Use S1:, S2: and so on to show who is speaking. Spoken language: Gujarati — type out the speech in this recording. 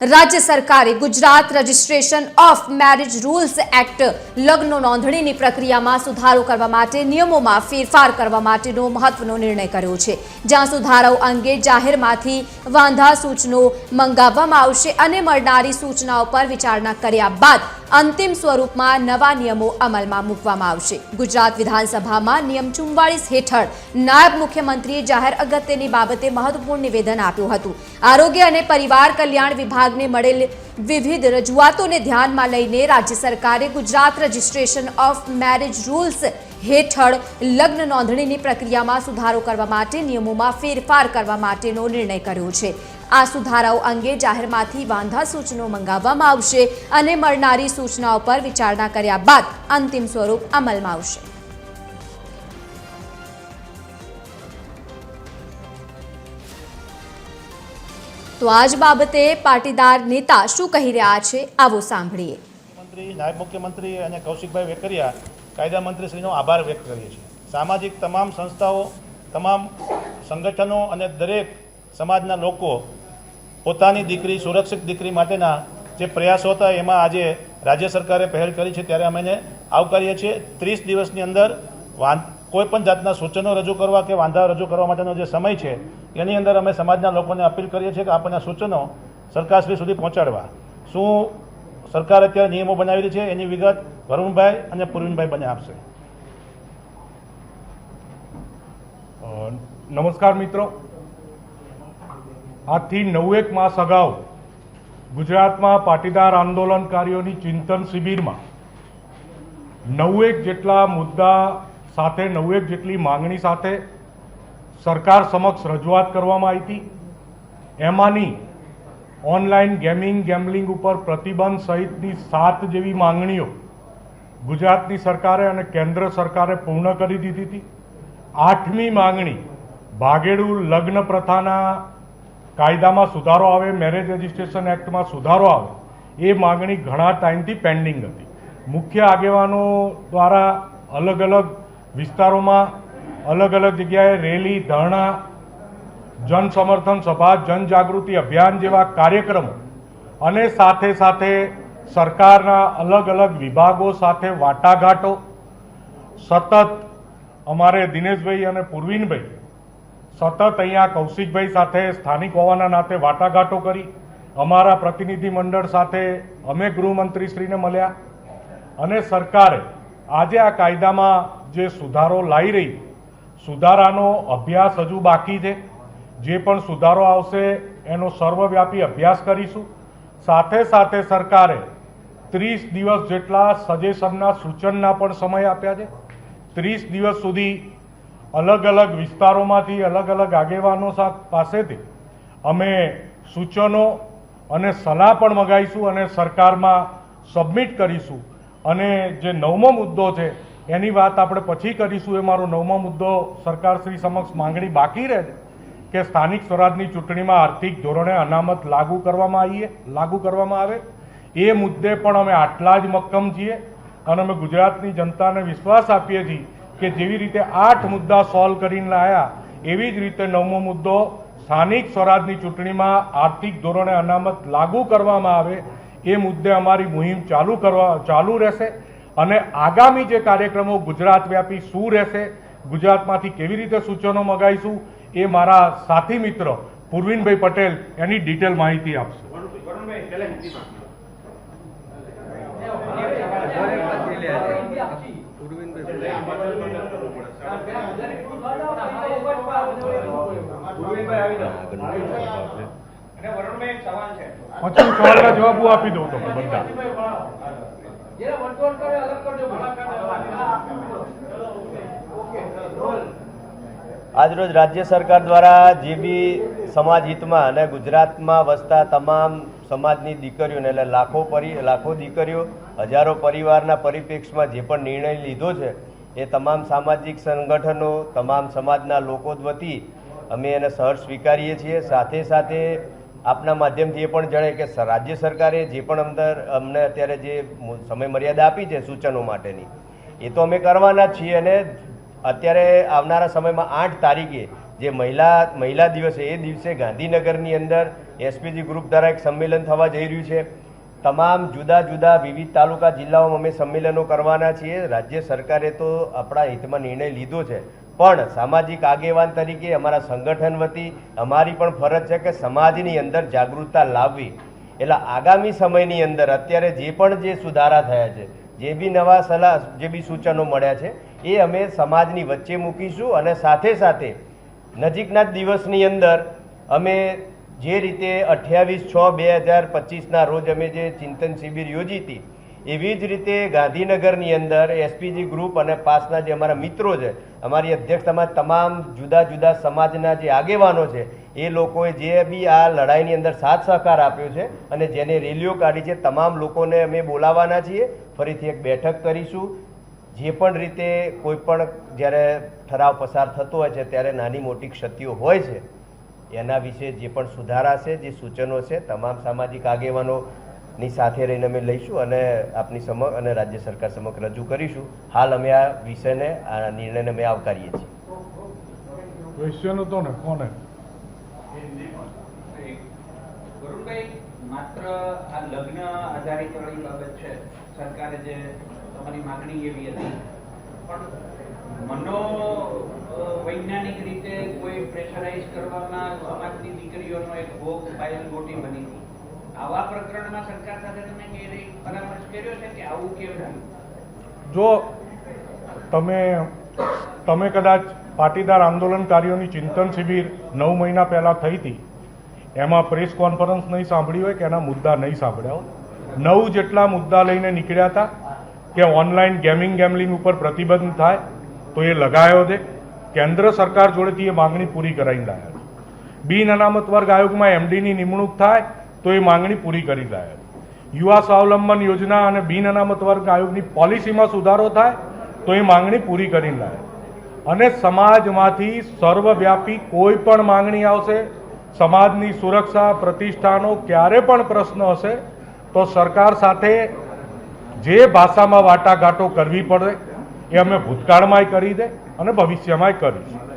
S1: राज्य सरकारे Gujarat registration of marriage rules act लग्न नोंधणीની પ્રક્રિયામાં સુધારો કરવા માટે નિયમોમાં ફેરફાર કરવા માટેનો મહત્વનો નિર્ણય કર્યો છે, જ્યાં સુધારાઓ અંગે જાહેરમાંથી વાંધા સૂચનો મંગાવવામાં આવશે અને મળનારી સૂચનાઓ પર વિચારણા કર્યા બાદ અંતિમ સ્વરૂપમાં નવા નિયમો અમલમાં મૂકવામાં આવશે। ગુજરાત વિધાનસભામાં નિયમ 44 હેઠળ નાયબ મુખ્યમંત્રીએ જાહેર અગત્યની બાબતે મહત્વપૂર્ણ નિવેદન આપ્યું હતું। આરોગ્ય અને પરિવાર કલ્યાણ વિભાગને મળેલ વિવિધ રજૂઆતોને ધ્યાનમાં લઈને રાજ્ય સરકારે Gujarat registration of marriage rules હેઠળ લગ્ન નોંધણીની પ્રક્રિયામાં સુધારો કરવા માટે નિયમોમાં ફેરફાર કરવા માટેનો નિર્ણય કર્યો છે। આ સુધારાઓ અંગે જાહેરમાંથી વાંધા સૂચનો મંગાવવામાં આવશે અને મળનારી સૂચનાઓ પર વિચારણા કર્યા બાદ અંતિમ સ્વરૂપ અમલમાં આવશે। તો આજ બાબતે પાટીદાર નેતા શું કહી રહ્યા છે, આવો સાંભળીએ।
S2: મુખ્યમંત્રી, નાયબ મુખ્યમંત્રી અને કૌશિકભાઈ વેકરિયા કાયદા મંત્રીશ્રીનો આભાર વ્યક્ત કરીએ છીએ। સામાજિક તમામ સંસ્થાઓ, તમામ સંગઠનો અને દરેક સમાજના લોકો પોતાની દીકરી, સુરક્ષિત દીકરી માટેના જે પ્રયાસો હતા એમાં આજે રાજ્ય સરકારે પહેલ કરી છે, ત્યારે અમે એને આવકારીએ છીએ। 30 દિવસની અંદર કોઈપણ જાતના સૂચનો રજૂ કરવા કે વાંધા રજૂ કરવા માટેનો જે સમય છે એની અંદર અમે સમાજના લોકોને અપીલ કરીએ છીએ કે આપણને સૂચનો સરકારશ્રી સુધી પહોંચાડવા। શું સરકાર અત્યારે નિયમો બનાવી રહી છે એની વિગત વરુણભાઈ અને પૂર્વિનભાઈ બંને આપશે।
S3: નમસ્કાર મિત્રો, આજથી 9 માસ અગાઉ ગુજરાતમાં પાટીદાર આંદોલનકારીઓની ચિંતન શિબિરમાં 9 જેટલા મુદ્દા સાથે 9 જેટલી માંગણી સાથે સરકાર સમક્ષ રજૂઆત કરવામાં આવી હતી। એમાંની ઓનલાઈન ગેમ્બલિંગ ઉપર પ્રતિબંધ સહિતની 7 જેવી માંગણીઓ ગુજરાતની સરકારે અને કેન્દ્ર સરકારે પૂર્ણ કરી દીધી હતી। 8મી માંગણી ભાગેડુ લગ્ન પ્રથાના કાયદામાં સુધારો આવે, મેરેજ રજિસ્ટ્રેશન એક્ટમાં સુધારો આવે, એ માંગણી ઘણા ટાઈમથી પેન્ડિંગ હતી। મુખ્ય આગેવાનો દ્વારા અલગ અલગ વિસ્તારોમાં અલગ અલગ જગ્યાએ રેલી, ધરણા, જન સમર્થન સભા, જનજાગૃતિ અભિયાન જેવા કાર્યક્રમો અને સાથે સાથે સરકારના અલગ અલગ વિભાગો સાથે વાટાઘાટો સતત અમારે દિનેશભાઈ અને પૂર્વિનભાઈ સતત અહીંયા કૌશિકભાઈ સાથે સ્થાનિક હોવાના નાતે વાટાઘાટો કરી, અમારા પ્રતિનિધિ મંડળ સાથે અમે ગૃહમંત્રીશ્રીને મળ્યા અને સરકારે આજે આ કાયદામાં જે સુધારો લાવી રહી, સુધારાનો અભ્યાસ હજુ બાકી છે। જે પણ સુધારો આવશે એનો સર્વવ્યાપી અભ્યાસ કરીશું। સાથે સાથે સરકારે 30 દિવસ જેટલા સજેશનના સૂચનના પણ સમય આપ્યા છે। 30 દિવસ સુધી અલગ અલગ વિસ્તારોમાંથી અલગ અલગ આગેવાનો પાસેથી અમે સૂચનો અને સલાહ પણ મંગાવીશું અને સરકારમાં સબમિટ કરીશું। અને જે 9મો મુદ્દો છે એની વાત આપણે પછી કરીશું। એ મારો 9મો મુદ્દો સરકારશ્રી સમક્ષ માંગણી બાકી રહે છે કે સ્થાનિક સ્વરાજની ચૂંટણીમાં આર્થિક ધોરણે અનામત લાગુ કરવામાં આવે। એ મુદ્દે પણ અમે આટલા જ મક્કમ છીએ અને અમે ગુજરાતની જનતાને વિશ્વાસ આપીએ છીએ કે જેવી રીતે 8 મુદ્દા સોલ્વ કરીને લાયા એવી જ રીતે 9મો મુદ્દો સ્થાનિક સ્વરાજની ચૂંટણીમાં આર્થિક ધોરણે અનામત લાગુ કરવામાં આવે એ મુદ્દે અમારી મુહિમ ચાલુ રહેશે। અને આગામી જે કાર્યક્રમો ગુજરાત વ્યાપી શું રહેશે, ગુજરાતમાંથી કેવી રીતે સૂચનો મંગાવીશું, એ મારા સાથી મિત્ર પૂર્વિનભાઈ પટેલ એની ડિટેલ માહિતી આપશે। પછી સવાલના જવાબ આપી દઉં તો બધા।
S4: આજરોજ રાજ્ય સરકાર દ્વારા જે બી સમાજ હિતમાં અને ગુજરાતમાં વસતા તમામ સમાજની દીકરીઓને એટલે લાખો દીકરીઓ, હજારો પરિવારના પરિપ્રેક્ષમાં જે પણ નિર્ણય લીધો છે એ તમામ સામાજિક સંગઠનો, તમામ સમાજના લોકો વતી અમે એને સહર્ષ સ્વીકારીએ છીએ। સાથે સાથે આપના માધ્યમથી એ પણ જણાય કે રાજ્ય સરકારે જે પણ અમને અત્યારે જે સમય મર્યાદા આપી છે સૂચનો માટેની, એ તો અમે કરવાના જ છીએ અને અત્યારે આવનારા સમયમાં 8 તારીખે જે મહિલા દિવસ છે એ દિવસે ગાંધીનગરની અંદર એસપીજી ગ્રુપ દ્વારા એક સંમેલન થવા જઈ રહ્યું છે. તમામ જુદા જુદા વિવિધ તાલુકા જિલ્લાઓમાં અમે સંમેલનો કરવાના છીએ. રાજ્ય સરકારે તો આપણા હિતમાં નિર્ણય લીધો છે, પણ સામાજિક આગેવાન તરીકે અમારા સંગઠન વતી અમારી પણ ફરજ છે કે સમાજની અંદર જાગૃતતા લાવવી. એટલે આગામી સમયની અંદર અત્યારે જે પણ જે સુધારા થયા છે, જે બી નવા સલાહ, જે બી સૂચનો મળ્યા છે, એ અમે સમાજની વચ્ચે મૂકીશું. અને સાથે સાથે નજીકના જ દિવસની અંદર અમે જે રીતે 28/6/2025ના રોજ અમે જે ચિંતન શિબિર યોજી હતી, એવી જ રીતે ગાંધીનગરની અંદર એસપીજી ગ્રુપ અને પાસના જે અમારા મિત્રો છે, અમારી અધ્યક્ષતામાં તમામ જુદા જુદા સમાજના જે આગેવાનો છે, એ લોકોએ જે બી આ લડાઈની અંદર સાથ સહકાર આપ્યો છે અને જેને રેલીઓ કાઢી છે, તમામ લોકોને અમે બોલાવવાના છીએ. ફરીથી એક બેઠક કરીશું. જે પણ રીતે કોઈ પણ જ્યારે ઠરાવ પસાર થતો હોય છે ત્યારે નાની મોટી ક્ષતિઓ હોય છે, એના વિશે જે પણ સુધારા છે, જે સૂચનો છે, તમામ સામાજિક આગેવાનોની સાથે રહીને અમે લઈશું અને આપની સમક્ષ અને રાજ્ય સરકાર સમક્ષ રજૂ કરીશું. હાલ અમે આ વિષયને, આ નિર્ણયને અમે આવકારીએ છીએ.
S3: ક્વેશ્ચન હતો ને કોને?
S5: વરુણભાઈ, માત્ર આ લગ્ન આધારિત વાળી બાબત છે, સરકારે જે તમારી માગણી એવી હતી, પણ વૈજ્ઞાનિક રીતે કોઈ પ્રેશરાઇઝ કરવામાં સમાજની દીકરીઓનો એક ભોગ પાયલ મોટી બની હતી. આવા પ્રકરણમાં સરકાર સાથે તમે ક્યારેય પરામર્શ કર્યો છે કે આવું કેમ થયું?
S3: જો તમે કદાચ પાટીદાર આંદોલનકારીઓની ચિંતન શિબિર 9 મહિના પહેલાં થઈ હતી, એમાં પ્રેસ કોન્ફરન્સ નહીં સાંભળી હોય કે એના મુદ્દા નહીં સાંભળ્યા હોય. 9 જેટલા મુદ્દા લઈને નીકળ્યા હતા કે ઓનલાઈન ગેમિંગ ઉપર પ્રતિબંધ થાય તો એ લગાયો છે. કેન્દ્ર સરકાર જોડેથી એ માંગણી પૂરી કરાવી લાયા છે. બિન અનામત વર્ગ આયોગમાં એમડીની નિમણૂક થાય તો એ માંગણી પૂરી કરી લાયા છે. યુવા સ્વાવલંબન યોજના અને બિન અનામત વર્ગ આયોગની પોલિસીમાં સુધારો થાય તો એ માંગણી પૂરી કરી લાયા. અને સમાજમાંથી સર્વવ્યાપી કોઈ પણ માંગણી આવશે, સમાજની સુરક્ષા, પ્રતિષ્ઠાનો ક્યારે પણ પ્રશ્ન હશે તો સરકાર સાથે જે ભાષામાં વાટાઘાટો કરવી પડે એ અમે ભૂતકાળમાંય કરી દે અને ભવિષ્યમાંય કરીશું.